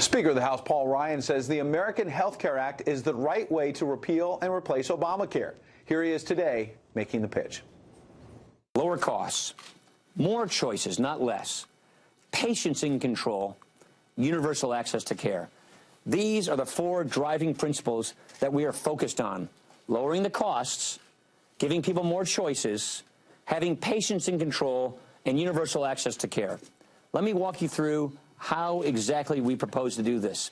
Speaker of the House Paul Ryan says the American Health Care Act is the right way to repeal and replace Obamacare. Here he is today making the pitch. Lower costs, more choices, not less, patients in control, universal access to care. These are the four driving principles that we are focused on: lowering the costs, giving people more choices, having patients in control, and universal access to care. Let me walk you through how exactly we propose to do this.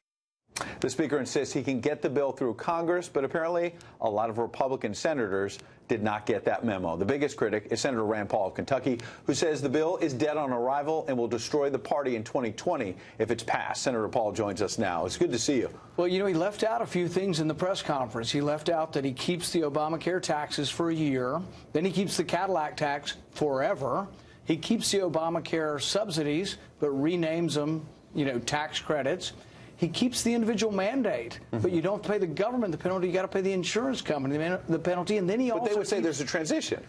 The Speaker insists he can get the bill through Congress, but apparently a lot of Republican senators did not get that memo. The biggest critic is Senator Rand Paul of Kentucky, who says the bill is dead on arrival and will destroy the party in 2020 if it's passed. Senator Paul joins us now. It's good to see you. Well, you know, he left out a few things in the press conference. He left out that he keeps the Obamacare taxes for a year. Then he keeps the Cadillac tax forever. He keeps the Obamacare subsidies, but renames them, you know, tax credits. He keeps the individual mandate, but you don't pay the government the penalty. You got to pay the insurance company the penalty, and then he also. But they would say there's a transition.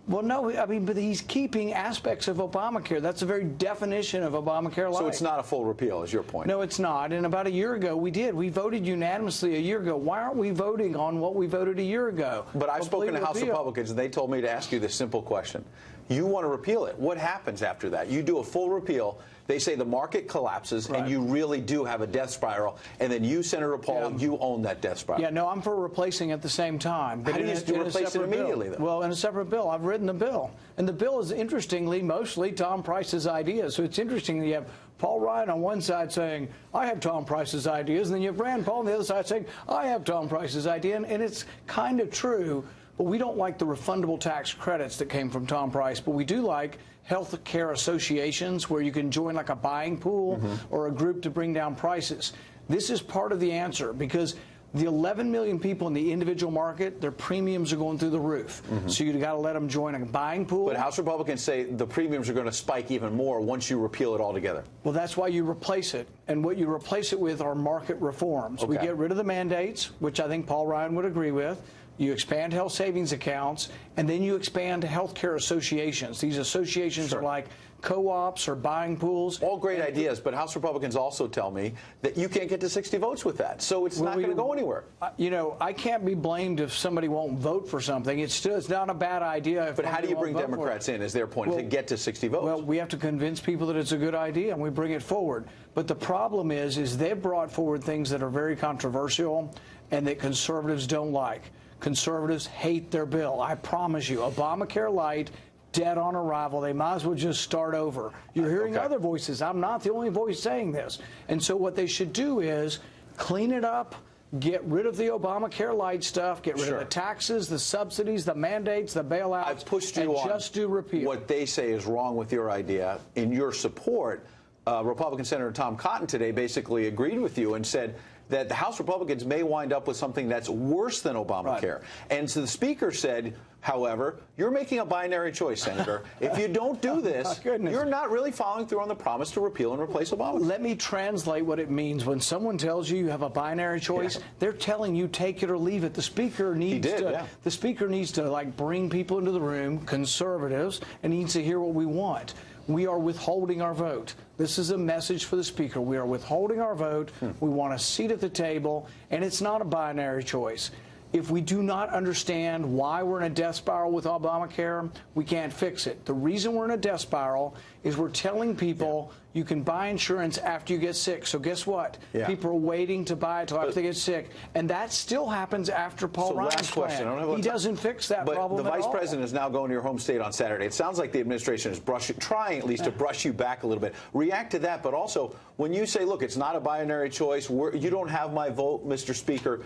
Well, no, I mean, but he's keeping aspects of Obamacare. That's the very definition of Obamacare Lite. So it's not a full repeal, is your point? No, it's not. And about a year ago, we did. We voted unanimously a year ago. Why aren't we voting on what we voted a year ago? But I've spoken to House Republicans, and they told me to ask you this simple question. You want to repeal it. What happens after that? You do a full repeal. They say the market collapses, and you really do have a death spiral. And then you, Senator Paul, you own that death spiral. Yeah, no, I'm for replacing at the same time. But how do you replace it immediately, though? Well, in a separate bill. I've written the bill. And the bill is, interestingly, mostly Tom Price's ideas. So it's interesting that you have Paul Ryan on one side saying, I have Tom Price's ideas, and then you have Rand Paul on the other side saying, I have Tom Price's idea. And it's kind of true. But we don't like the refundable tax credits that came from Tom Price, but we do like health care associations where you can join like a buying pool or a group to bring down prices. This is part of the answer because the 11 million people in the individual market, their premiums are going through the roof. So you got to let them join a buying pool. But House Republicans say the premiums are going to spike even more once you repeal it altogether. Well, that's why you replace it. And what you replace it with are market reforms. We get rid of the mandates, which I think Paul Ryan would agree with. You expand health savings accounts, and then you expand health care associations. These associations are like co-ops or buying pools. All great ideas, but House Republicans also tell me that you can't get to 60 votes with that, so it's not going to go anywhere. You know, I can't be blamed if somebody won't vote for something. It's not a bad idea. But how do you bring Democrats in, is their point, to get to 60 votes? Well, we have to convince people that it's a good idea, and we bring it forward. But the problem is they've brought forward things that are very controversial and that conservatives don't like. Conservatives hate their bill. I promise you, Obamacare Lite, dead on arrival. They might as well just start over. You're hearing other voices. I'm not the only voice saying this. And so what they should do is clean it up, get rid of the Obamacare Lite stuff, get rid of the taxes, the subsidies, the mandates, the bailouts. I've pushed you on just do repeal. What they say is wrong with your idea. In your support, Republican Senator Tom Cotton today basically agreed with you and said that the House Republicans may wind up with something that's worse than Obamacare. And so the Speaker said, however, you're making a binary choice, Senator. If you don't do this, you're not really following through on the promise to repeal and replace Obamacare. Let me translate what it means. When someone tells you you have a binary choice, they're telling you take it or leave it. The Speaker needs the Speaker needs to like bring people into the room, conservatives, and needs to hear what we want. We are withholding our vote. This is a message for the Speaker. We are withholding our vote. We want a seat at the table, and it's not a binary choice. If we do not understand why we're in a death spiral with Obamacare, we can't fix it. The reason we're in a death spiral is we're telling people you can buy insurance after you get sick. So guess what? People are waiting to buy it till after they get sick. And that still happens after Paul Ryan's plan. He doesn't fix that problem at all. But the Vice President is now going to your home state on Saturday. It sounds like the administration is trying at least to brush you back a little bit. React to that, but also when you say, look, it's not a binary choice, you don't have my vote, Mr. Speaker,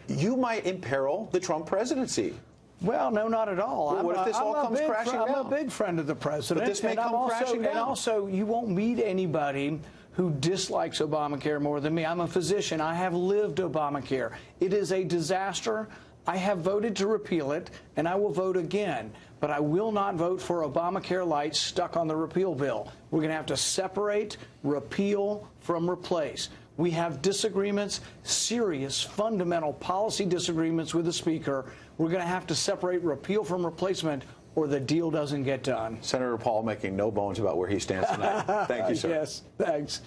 you might imperil the Trump presidency. Well, no, not at all. Well, what if this all comes crashing down? I'm a big friend of the president. But this may come crashing down. And also, you won't meet anybody who dislikes Obamacare more than me. I'm a physician. I have lived Obamacare. It is a disaster. I have voted to repeal it, and I will vote again. But I will not vote for Obamacare Lite stuck on the repeal bill. We're going to have to separate repeal from replace. We have disagreements, serious, fundamental policy disagreements with the Speaker. We're going to have to separate repeal from replacement, or the deal doesn't get done. Senator Paul making no bones about where he stands tonight. Thank you, sir. Yes, thanks.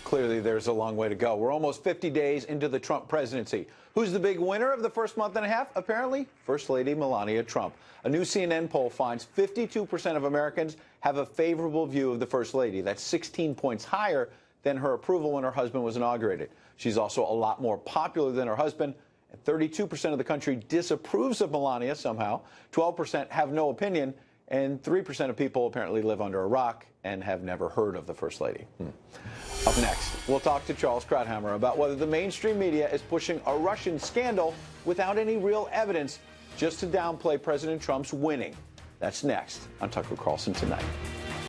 Clearly, there's a long way to go. We're almost 50 days into the Trump presidency. Who's the big winner of the first month and a half? Apparently, First Lady Melania Trump. A new CNN poll finds 52% of Americans have a favorable view of the First Lady. That's 16 points higher than her approval when her husband was inaugurated. She's also a lot more popular than her husband. And 32% of the country disapproves of Melania somehow. 12% have no opinion. And 3% of people apparently live under a rock and have never heard of the First Lady. Up next, we'll talk to Charles Krauthammer about whether the mainstream media is pushing a Russian scandal without any real evidence just to downplay President Trump's winning. That's next on Tucker Carlson Tonight.